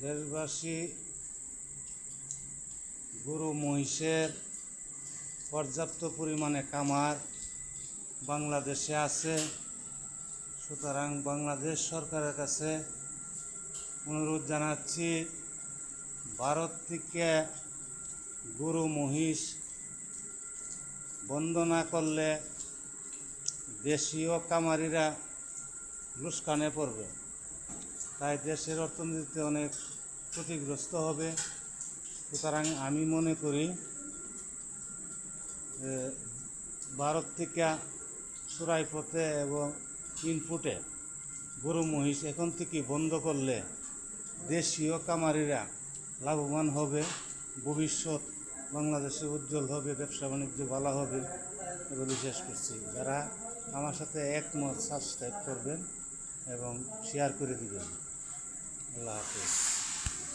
দেশবাসী, গরু মহিষের পর্যাপ্ত পরিমাণে খামার বাংলাদেশে আছে। সুতরাং বাংলাদেশ সরকারের কাছে অনুরোধ জানাচ্ছি, ভারত থেকে গরু মহিষ বন্ধ না করলে দেশীয় খামারিরা লোকসানে পড়বে। তাই দেশের অর্থনীতিতে অনেক ক্ষতিগ্রস্ত হবে। সুতরাং আমি মনে করি ভারত থেকে সুরাইপথে এবং ইনপুটে গরু মহিষ এখন থেকে বন্ধ করলে দেশীয় খামারিরা লাভবান হবে। ভবিষ্যৎ বাংলাদেশে উজ্জ্বল হবে, ব্যবসা বাণিজ্য ভালো হবে। এগুলো বিশ্বাস করছি। যারা আমার সাথে একমত সাবস্ক্রাইব করবেন এবং শেয়ার করে দিবেন। আল্লাহ হাফেজ।